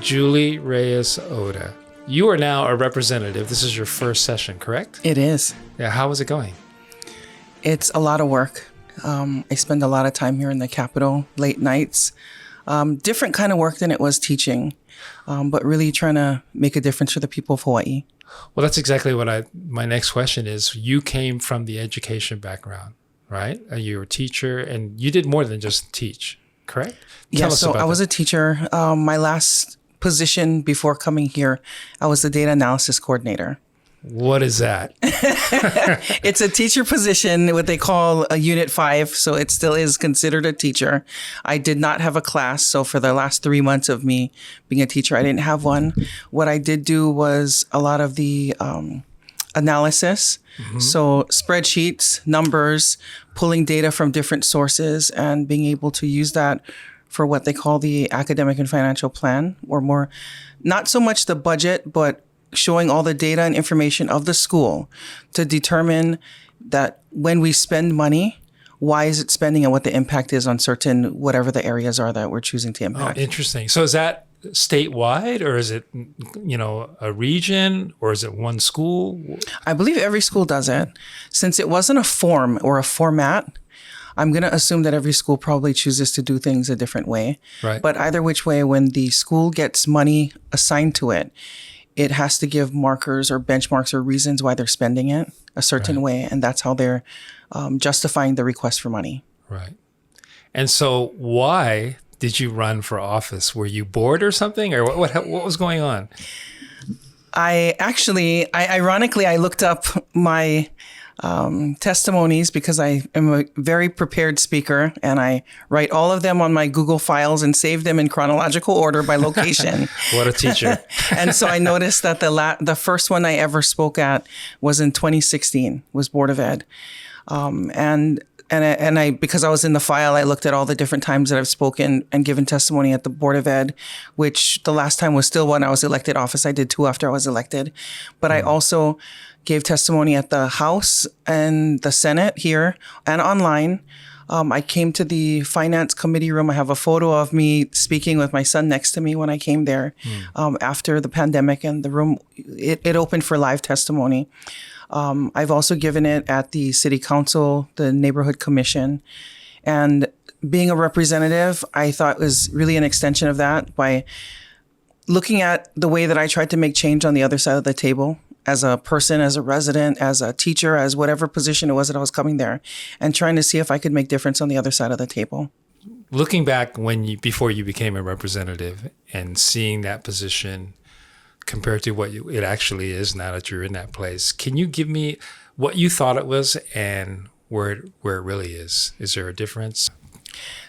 Julie Reyes Oda. You are now a representative. This is your first session, correct? It is. Yeah. How is it going? It's a lot of work. I spend a lot of time here in the Capitol, late nights. Different kind of work than it was teaching, but really trying to make a difference for the people of Hawaii. Well, that's exactly what my next question is. You came from the education background, right? You were a teacher and you did more than just teach, correct? Yeah, so I was a teacher. My last position before coming here, I was the data analysis coordinator. What is that? It's a teacher position, what they call a Unit 5, so it still is considered a teacher. I did not have a class, so for the last 3 months of me being a teacher, I didn't have one. What I did do was a lot of the analysis, so spreadsheets, numbers, pulling data from different sources, and being able to use that for what they call the academic and financial plan, or more, not so much the budget, but showing all the data and information of the school to determine that when we spend money, why is it spending and what the impact is on certain, whatever the areas are that we're choosing to impact. Oh, interesting. So is that statewide, or is it, a region, or is it one school? I believe every school does it. Since it wasn't a form or a format, I'm going to assume that every school probably chooses to do things a different way. Right. But either which way, when the school gets money assigned to it, it has to give markers or benchmarks or reasons why they're spending it a certain way. And that's how they're justifying the request for money. Right. And so why did you run for office? Were you bored or something? Or what was going on? Ironically, I looked up my testimonies because I am a very prepared speaker, and I write all of them on my Google files and save them in chronological order by location. What a teacher. And so I noticed that the first one I ever spoke at was in 2016, was Board of Ed. And I, because I was in the file, I looked at all the different times that I've spoken and given testimony at the Board of Ed, which the last time was still when I was elected office. I did 2 after I was elected. But I also gave testimony at the House and the Senate here and online. I came to the Finance Committee room. I have a photo of me speaking with my son next to me when I came there after the pandemic, and the room, it opened for live testimony. I've also given it at the City Council, the Neighborhood Commission, and being a representative, I thought was really an extension of that by looking at the way that I tried to make change on the other side of the table as a person, as a resident, as a teacher, as whatever position it was that I was coming there, and trying to see if I could make difference on the other side of the table. Looking back before you became a representative and seeing that position compared to what it actually is now that you're in that place, can you give me what you thought it was and where it really is? Is there a difference?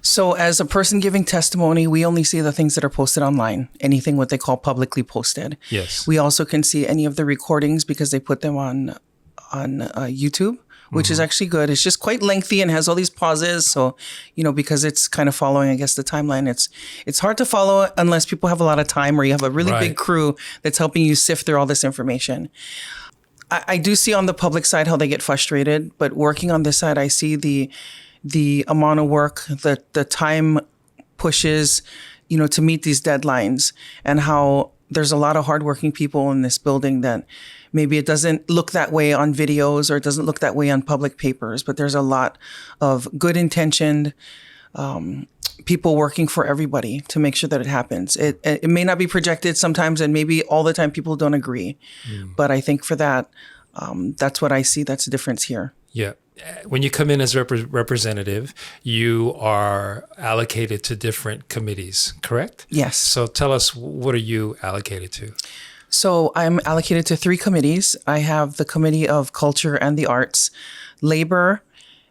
So as a person giving testimony, we only see the things that are posted online, anything what they call publicly posted. Yes. We also can see any of the recordings because they put them on YouTube, which is actually good. It's just quite lengthy and has all these pauses. So, because it's kind of following, I guess, the timeline, it's hard to follow unless people have a lot of time or you have a really big crew that's helping you sift through all this information. I do see on the public side how they get frustrated, but working on this side, I see the amount of work, the time pushes, to meet these deadlines, and how there's a lot of hardworking people in this building that maybe it doesn't look that way on videos or it doesn't look that way on public papers, but there's a lot of good intentioned people working for everybody to make sure that it happens. It may not be projected sometimes, and maybe all the time people don't agree, but I think for that, that's what I see. That's the difference here. Yeah. When you come in as representative, you are allocated to different committees, correct? Yes. So tell us, what are you allocated to? So I'm allocated to 3 committees. I have the Committee of Culture and the Arts, Labor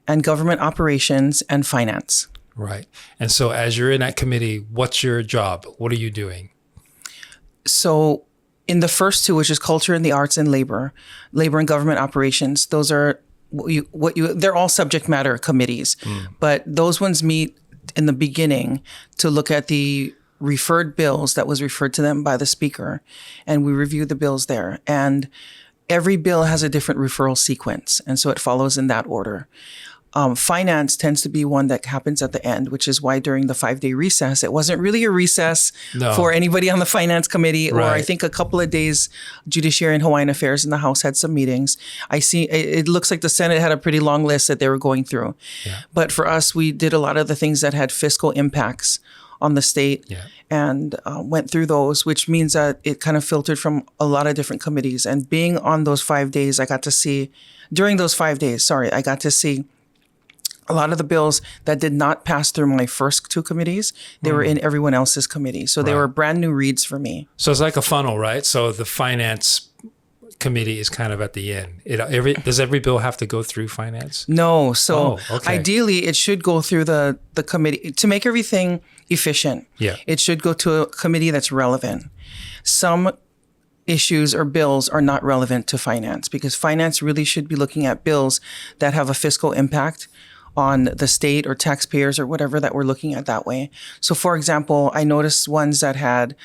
and Government Operations, and Finance. Right. And so as you're in that committee, what's your job? What are you doing? So in the first 2, which is Culture and the Arts and Labor and Government Operations, those are they're all subject matter committees, but those ones meet in the beginning to look at the referred bills that was referred to them by the speaker, and we review the bills there. And every bill has a different referral sequence, and so it follows in that order. finance tends to be one that happens at the end, which is why during the 5-day recess, it wasn't really a recess for anybody on the finance committee. Or I think a couple of days, Judiciary and Hawaiian Affairs in the House had some meetings. I see it looks like the Senate had a pretty long list that they were going through. Yeah. But for us, we did a lot of the things that had fiscal impacts on the state and went through those, which means that it kind of filtered from a lot of different committees. And being on those 5 days, I got to see a lot of the bills that did not pass through my first 2 committees. They were in everyone else's committee. So they were brand new reads for me. So it's like a funnel, right? So the finance committee is kind of at the end. Does every bill have to go through finance? No. So ideally, it should go through the committee to make everything efficient. Yeah. It should go to a committee that's relevant. Some issues or bills are not relevant to finance because finance really should be looking at bills that have a fiscal impact on the state or taxpayers or whatever that we're looking at that way. So for example, I noticed ones that had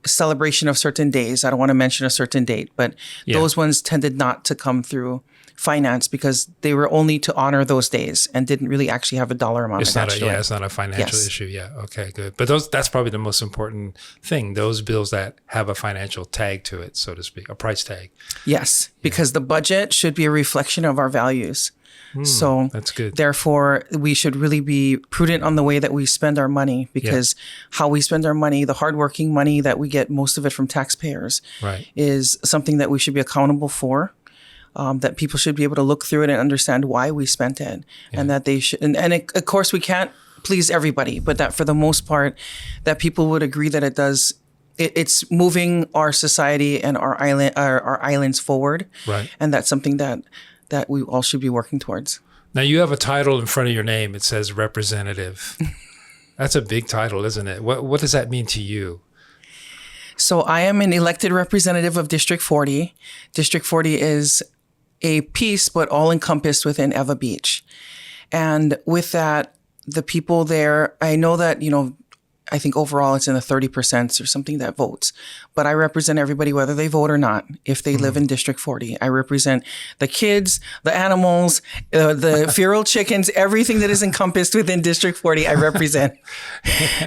celebration of certain days. I don't want to mention a certain date, but those ones tended not to come through finance because they were only to honor those days and didn't really actually have a dollar amount attached to it. It's not a financial issue. Yeah. Okay, good. But that's probably the most important thing, those bills that have a financial tag to it, so to speak, a price tag. Yes, because the budget should be a reflection of our values. So that's good. Therefore, we should really be prudent on the way that we spend our money because how we spend our money, the hardworking money that we get, most of it from taxpayers, is something that we should be accountable for. That people should be able to look through it and understand why we spent it, and that they should. And of course, we can't please everybody, but that for the most part, that people would agree that it does. It's moving our society and our islands forward, and that's something that we all should be working towards. Now, you have a title in front of your name. It says representative. That's a big title, isn't it? What does that mean to you? So I am an elected representative of District 40. District 40 is a piece, but all encompassed within Eva Beach. And with that, the people there, I know that, I think overall it's in the 30% or something that votes. But I represent everybody, whether they vote or not, if they live in District 40. I represent the kids, the animals, the feral chickens, everything that is encompassed within District 40, I represent.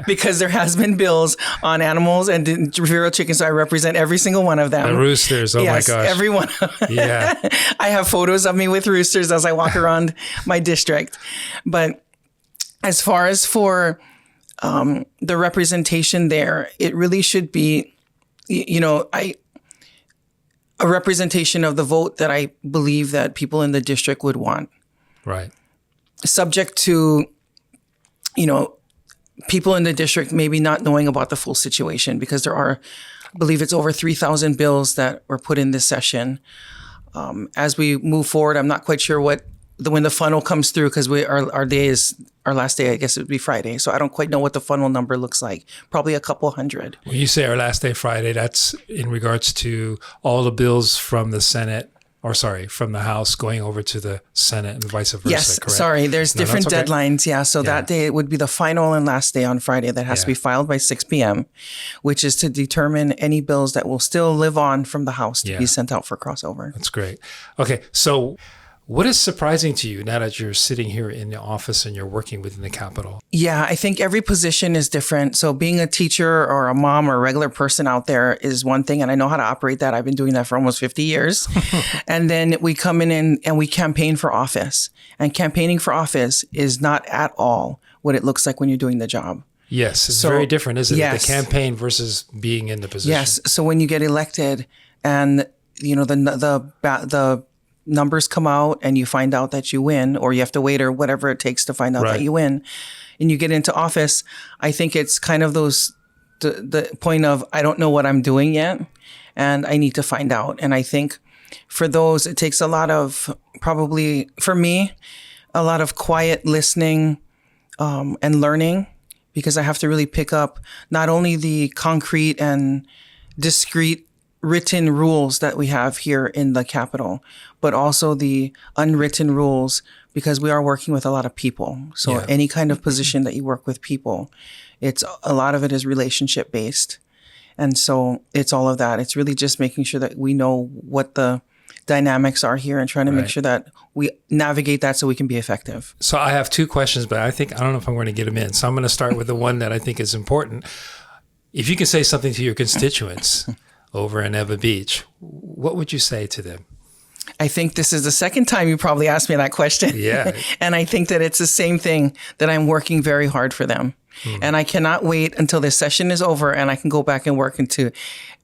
Because there has been bills on animals and feral chickens, so I represent every single one of them. The roosters, my gosh. Every one. Yeah. I have photos of me with roosters as I walk around my district. But as far as for the representation there, it really should be, a representation of the vote that I believe that people in the district would want. Right. Subject to, people in the district maybe not knowing about the full situation because there are, I believe it's over 3,000 bills that were put in this session. As we move forward, I'm not quite sure when the funnel comes through, because our last day, I guess it would be Friday. So I don't quite know what the funnel number looks like. Probably a couple hundred. When you say our last day Friday, that's in regards to all the bills from the Senate, from the House going over to the Senate and vice versa, yes, correct? Sorry, there's different deadlines. Yeah, so that day it would be the final and last day on Friday that has to be filed by 6 p.m., which is to determine any bills that will still live on from the House to be sent out for crossover. That's great. Okay, so what is surprising to you now that you're sitting here in the office and you're working within the Capitol? Yeah, I think every position is different. So being a teacher or a mom or a regular person out there is one thing, and I know how to operate that. I've been doing that for almost 50 years. And then we come in and we campaign for office. And campaigning for office is not at all what it looks like when you're doing the job. Yes, it's very different, isn't it? The campaign versus being in the position. Yes, so when you get elected and, the numbers come out and you find out that you win, or you have to wait or whatever it takes to find out that you win, and you get into office, I think it's kind of the point of, I don't know what I'm doing yet and I need to find out. And I think for those, it takes a lot of, probably for me, a lot of quiet listening and learning, because I have to really pick up not only the concrete and discrete written rules that we have here in the Capitol, but also the unwritten rules, because we are working with a lot of people. So any kind of position that you work with people, a lot of it is relationship based. And so it's all of that. It's really just making sure that we know what the dynamics are here and trying to make Right. sure that we navigate that so we can be effective. So I have two questions, but I don't know if I'm going to get them in. So I'm going to start with the one that I think is important. If you can say something to your constituents over in Eva Beach, what would you say to them? I think this is the second time you probably asked me that question. Yeah. And I think that it's the same thing, that I'm working very hard for them. And I cannot wait until this session is over and I can go back and work into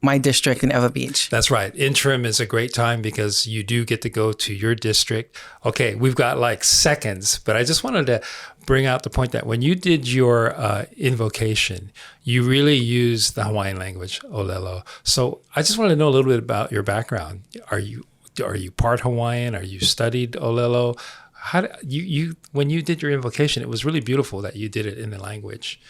my district in Eva Beach. That's right. Interim is a great time because you do get to go to your district. Okay, we've got like seconds, but I just wanted to bring out the point that when you did your invocation, you really used the Hawaiian language, Olelo. So I just wanted to know a little bit about your background. Are you part Hawaiian? Are you studied Olelo? When you did your invocation, it was really beautiful that you did it in the language.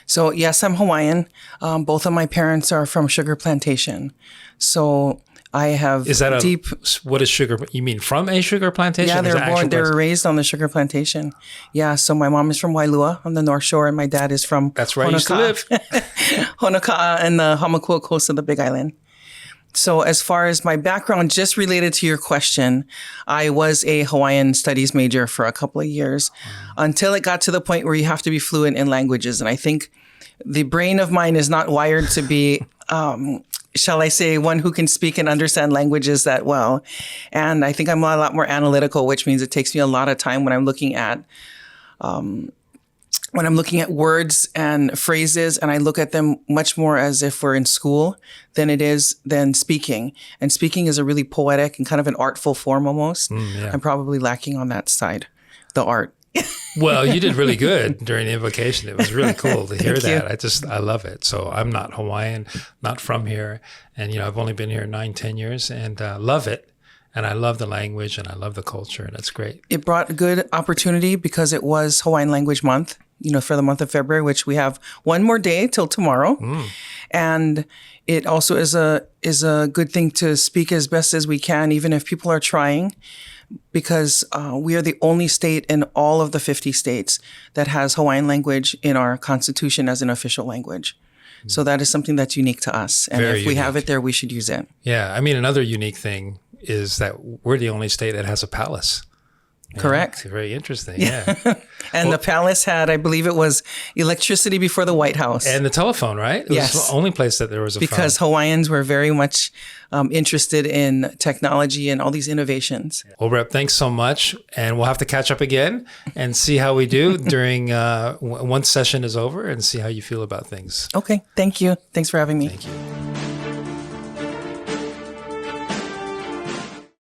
So yes, I'm Hawaiian. Both of my parents are from sugar plantation. So I have what is sugar? You mean from a sugar plantation? Yeah, they were raised on the sugar plantation. Yeah, so my mom is from Wailua on the North Shore and my dad is from That's where I used to live. Honoka'a and the Hamakua coast of the Big Island. So as far as my background, just related to your question, I was a Hawaiian studies major for a couple of years until it got to the point where you have to be fluent in languages. And I think the brain of mine is not wired to be, shall I say, one who can speak and understand languages that well. And I think I'm a lot more analytical, which means it takes me a lot of time when I'm looking at words and phrases, and I look at them much more as if we're in school than speaking. And speaking is a really poetic and kind of an artful form almost. Yeah. I'm probably lacking on that side, the art. Well, you did really good during the invocation. It was really cool to hear Thank that. I love it. So I'm not Hawaiian, not from here. And, I've only been here 9-10 years and love it. And I love the language and I love the culture. And it's great. It brought good opportunity because it was Hawaiian Language Month, for the month of February, which we have one more day till tomorrow. And it also is a good thing to speak as best as we can, even if people are trying, because we are the only state in all of the 50 states that has Hawaiian language in our constitution as an official language. So that is something that's unique to us. And Very if we have unique. it there, we should use it. Yeah. I mean, another unique thing is that we're the only state that has a palace. Correct. It's very interesting. Yeah. And the palace had, I believe it was electricity before the White House. And the telephone, right? It Yes. was the only place that there was a because phone. Hawaiians were very much interested in technology and all these innovations. Well, Rep, thanks so much. And we'll have to catch up again and see how we do during once session is over and see how you feel about things. Okay. Thank you. Thanks for having me. Thank you.